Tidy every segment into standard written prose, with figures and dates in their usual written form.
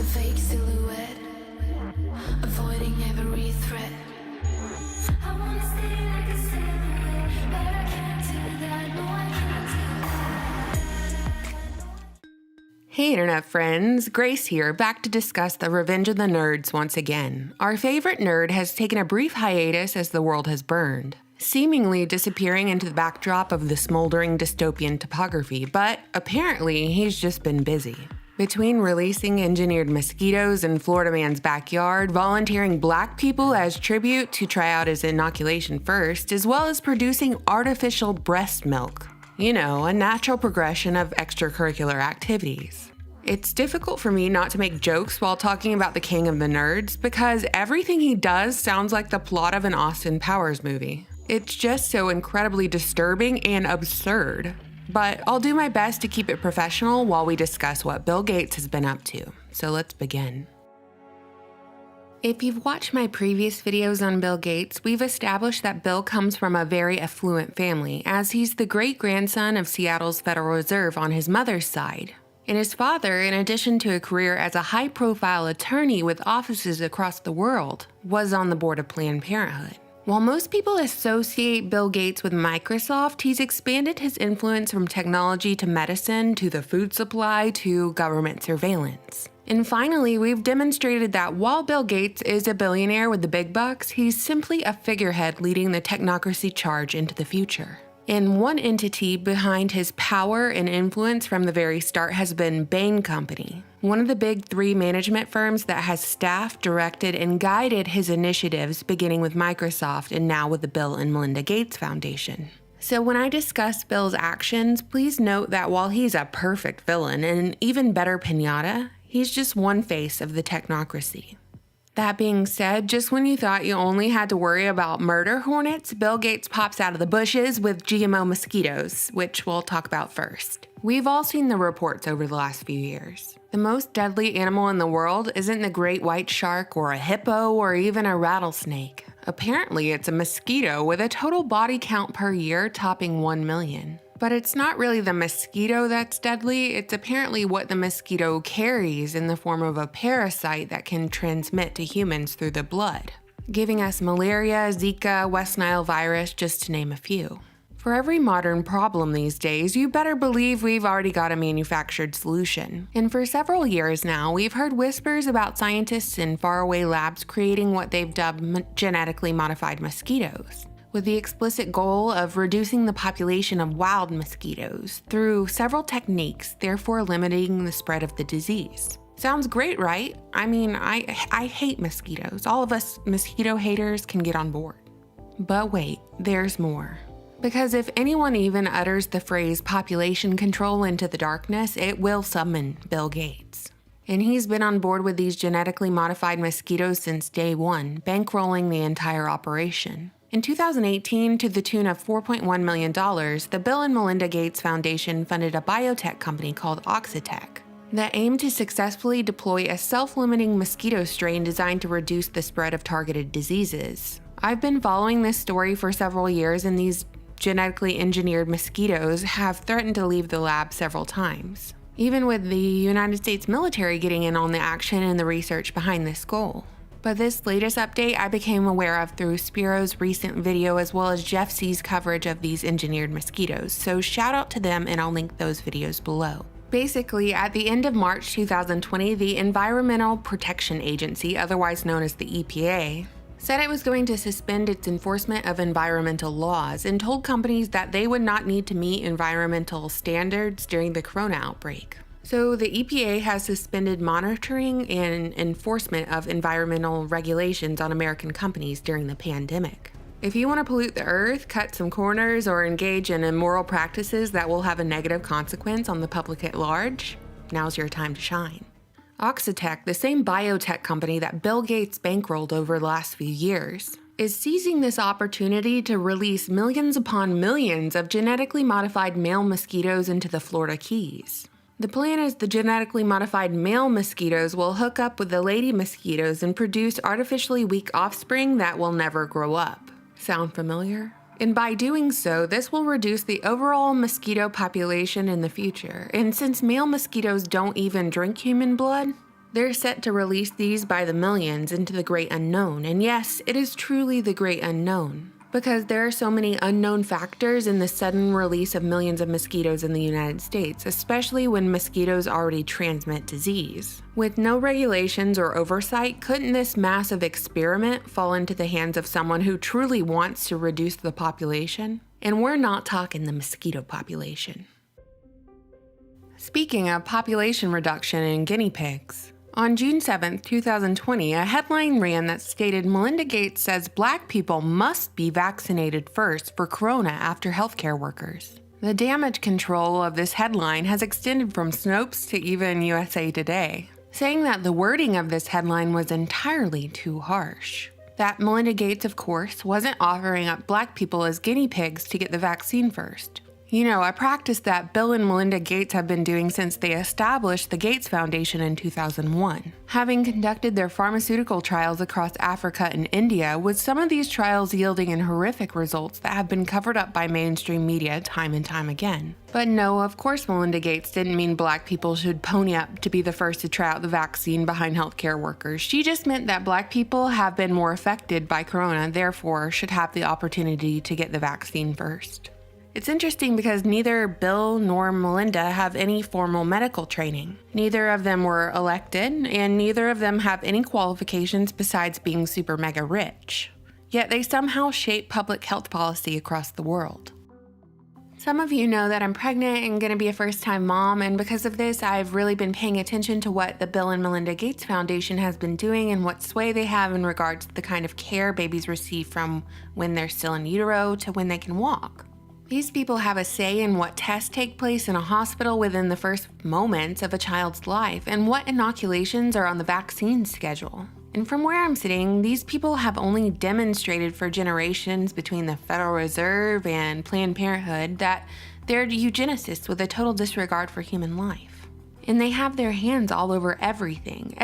a fake silhouette, avoiding every threat. I wanna stay like a silhouette, but I can't do that, no I can't do that. Hey internet friends, Grace here, back to discuss the Revenge of the Nerds once again. Our favorite nerd has taken a brief hiatus as the world has burned, seemingly disappearing into the backdrop of the smoldering dystopian topography, but apparently he's just been busy. Between releasing engineered mosquitoes in Florida man's backyard, volunteering black people as tribute to try out his inoculation first, as well as producing artificial breast milk. You know, a natural progression of extracurricular activities. It's difficult for me not to make jokes while talking about the king of the nerds because everything he does sounds like the plot of an Austin Powers movie. It's just so incredibly disturbing and absurd. But I'll do my best to keep it professional while we discuss what Bill Gates has been up to. So let's begin. If you've watched my previous videos on Bill Gates, we've established that Bill comes from a very affluent family, as he's the great-grandson of Seattle's Federal Reserve on his mother's side. And his father, in addition to a career as a high-profile attorney with offices across the world, was on the board of Planned Parenthood. While most people associate Bill Gates with Microsoft, he's expanded his influence from technology to medicine to the food supply to government surveillance. And finally, we've demonstrated that while Bill Gates is a billionaire with the big bucks, he's simply a figurehead leading the technocracy charge into the future. And one entity behind his power and influence from the very start has been Bain Company, one of the big three management firms that has staffed, directed, and guided his initiatives, beginning with Microsoft and now with the Bill and Melinda Gates Foundation. So when I discuss Bill's actions, please note that while he's a perfect villain and an even better piñata, he's just one face of the technocracy. That being said, just when you thought you only had to worry about murder hornets, Bill Gates pops out of the bushes with GMO mosquitoes, which we'll talk about first. We've all seen the reports over the last few years. The most deadly animal in the world isn't the great white shark or a hippo or even a rattlesnake. Apparently, it's a mosquito with a total body count per year topping 1 million. But it's not really the mosquito that's deadly, it's apparently what the mosquito carries in the form of a parasite that can transmit to humans through the blood, giving us malaria, Zika, West Nile virus, just to name a few. For every modern problem these days, you better believe we've already got a manufactured solution. And for several years now, we've heard whispers about scientists in faraway labs creating what they've dubbed genetically modified mosquitoes, with the explicit goal of reducing the population of wild mosquitoes through several techniques, therefore limiting the spread of the disease. Sounds great, right? I mean, I hate mosquitoes. All of us mosquito haters can get on board. But wait, there's more. Because if anyone even utters the phrase population control into the darkness, it will summon Bill Gates. And he's been on board with these genetically modified mosquitoes since day one, bankrolling the entire operation. In 2018, to the tune of $4.1 million, the Bill and Melinda Gates Foundation funded a biotech company called Oxitec that aimed to successfully deploy a self-limiting mosquito strain designed to reduce the spread of targeted diseases. I've been following this story for several years, and these genetically engineered mosquitoes have threatened to leave the lab several times, even with the United States military getting in on the action and the research behind this goal. But this latest update I became aware of through Spiro's recent video as well as Jeff C's coverage of these engineered mosquitoes, so shout out to them and I'll link those videos below. Basically, at the end of March 2020, the Environmental Protection Agency, otherwise known as the EPA, said it was going to suspend its enforcement of environmental laws and told companies that they would not need to meet environmental standards during the corona outbreak. So the EPA has suspended monitoring and enforcement of environmental regulations on American companies during the pandemic. If you want to pollute the earth, cut some corners, or engage in immoral practices that will have a negative consequence on the public at large, now's your time to shine. Oxitec, the same biotech company that Bill Gates bankrolled over the last few years, is seizing this opportunity to release millions upon millions of genetically modified male mosquitoes into the Florida Keys. The plan is the genetically modified male mosquitoes will hook up with the lady mosquitoes and produce artificially weak offspring that will never grow up. Sound familiar? And by doing so, this will reduce the overall mosquito population in the future. And since male mosquitoes don't even drink human blood, They're set to release these by the millions into the great unknown, and yes, it is truly the great unknown. Because there are so many unknown factors in the sudden release of millions of mosquitoes in the United States, especially when mosquitoes already transmit disease. With no regulations or oversight, couldn't this massive experiment fall into the hands of someone who truly wants to reduce the population? And we're not talking the mosquito population. Speaking of population reduction in guinea pigs, on June 7, 2020, a headline ran that stated Melinda Gates says Black people must be vaccinated first for corona after healthcare workers. The damage control of this headline has extended from Snopes to even USA Today, saying that the wording of this headline was entirely too harsh. That Melinda Gates, of course, wasn't offering up Black people as guinea pigs to get the vaccine first. You know, a practice that Bill and Melinda Gates have been doing since they established the Gates Foundation in 2001, having conducted their pharmaceutical trials across Africa and India, with some of these trials yielding in horrific results that have been covered up by mainstream media time and time again. But no, of course Melinda Gates didn't mean Black people should pony up to be the first to try out the vaccine behind healthcare workers. She just meant that Black people have been more affected by corona, therefore should have the opportunity to get the vaccine first. It's interesting because neither Bill nor Melinda have any formal medical training. Neither of them were elected, and neither of them have any qualifications besides being super mega rich. Yet they somehow shape public health policy across the world. Some of you know that I'm pregnant and going to be a first-time mom, and because of this, I've really been paying attention to what the Bill and Melinda Gates Foundation has been doing and what sway they have in regards to the kind of care babies receive from when they're still in utero to when they can walk. These people have a say in what tests take place in a hospital within the first moments of a child's life and what inoculations are on the vaccine schedule. And from where I'm sitting, these people have only demonstrated for generations between the Federal Reserve and Planned Parenthood that they're eugenicists with a total disregard for human life. And they have their hands all over everything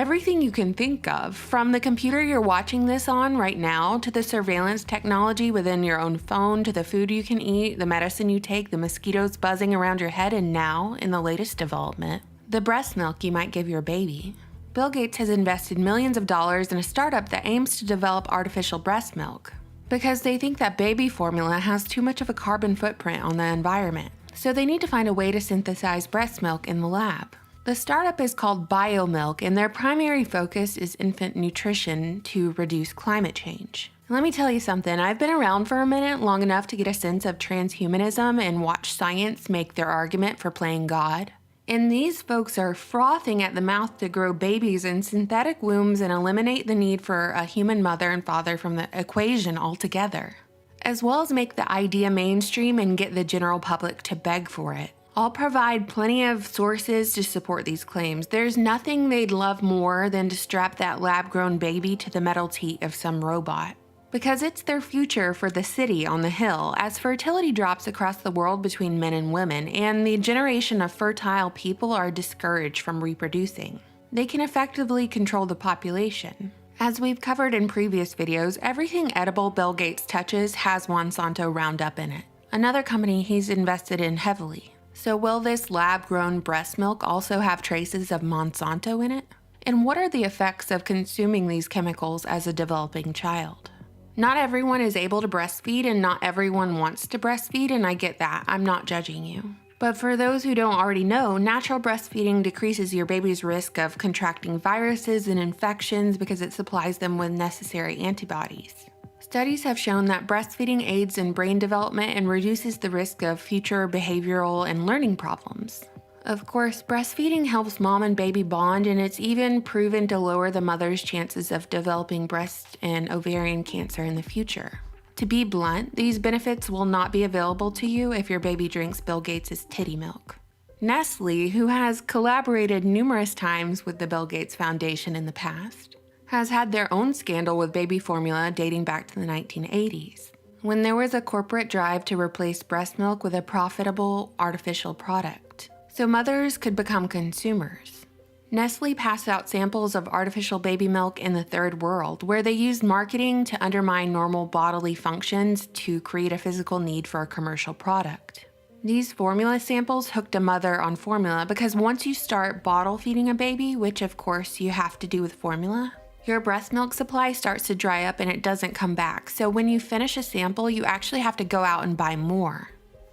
you can think of, from the computer you're watching this on right now, to the surveillance technology within your own phone, to the food you can eat, the medicine you take, the mosquitoes buzzing around your head, and now, in the latest development, the breast milk you might give your baby. Bill Gates has invested millions of dollars in a startup that aims to develop artificial breast milk, because they think that baby formula has too much of a carbon footprint on the environment, so they need to find a way to synthesize breast milk in the lab. The startup is called BioMilk, and their primary focus is infant nutrition to reduce climate change. Let me tell you something, I've been around for a minute, long enough to get a sense of transhumanism and watch science make their argument for playing God. And these folks are frothing at the mouth to grow babies in synthetic wombs and eliminate the need for a human mother and father from the equation altogether, as well as make the idea mainstream and get the general public to beg for it. I'll provide plenty of sources to support these claims. There's nothing they'd love more than to strap that lab-grown baby to the metal teat of some robot, because it's their future for the city on the hill as fertility drops across the world between men and women, and the generation of fertile people are discouraged from reproducing. They can effectively control the population. As we've covered in previous videos, everything edible Bill Gates touches has Monsanto Roundup in it, another company he's invested in heavily. So will this lab-grown breast milk also have traces of Monsanto in it? And what are the effects of consuming these chemicals as a developing child? Not everyone is able to breastfeed, and not everyone wants to breastfeed, and I get that. I'm not judging you. But for those who don't already know, natural breastfeeding decreases your baby's risk of contracting viruses and infections because it supplies them with necessary antibodies. Studies have shown that breastfeeding aids in brain development and reduces the risk of future behavioral and learning problems. Of course, breastfeeding helps mom and baby bond, and it's even proven to lower the mother's chances of developing breast and ovarian cancer in the future. To be blunt, these benefits will not be available to you if your baby drinks Bill Gates' titty milk. Nestle, who has collaborated numerous times with the Bill Gates Foundation in the past, has had their own scandal with baby formula dating back to the 1980s, when there was a corporate drive to replace breast milk with a profitable artificial product, so mothers could become consumers. Nestle passed out samples of artificial baby milk in the third world, where they used marketing to undermine normal bodily functions to create a physical need for a commercial product. These formula samples hooked a mother on formula because once you start bottle feeding a baby, which of course you have to do with formula, your breast milk supply starts to dry up and it doesn't come back. So when you finish a sample, you actually have to go out and buy more.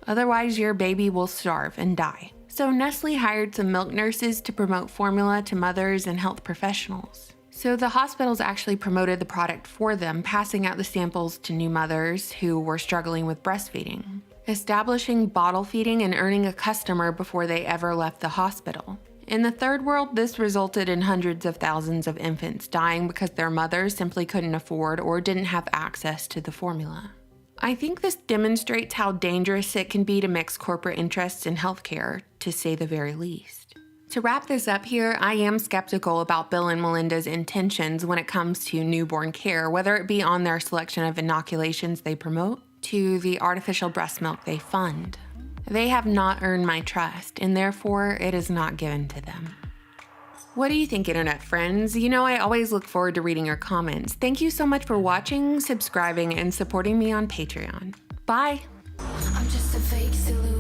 Otherwise, your baby will starve and die. So Nestle hired some milk nurses to promote formula to mothers and health professionals. So the hospitals actually promoted the product for them, passing out the samples to new mothers who were struggling with breastfeeding, establishing bottle feeding and earning a customer before they ever left the hospital. In the third world, this resulted in hundreds of thousands of infants dying because their mothers simply couldn't afford or didn't have access to the formula. I think this demonstrates how dangerous it can be to mix corporate interests in healthcare, to say the very least. To wrap this up here, I am skeptical about Bill and Melinda's intentions when it comes to newborn care, whether it be on their selection of inoculations they promote to the artificial breast milk they fund. They have not earned my trust, and therefore it is not given to them. What do you think, internet friends? You know, I always look forward to reading your comments. Thank you so much for watching, subscribing, and supporting me on Patreon. Bye! I'm just a fake silhouette.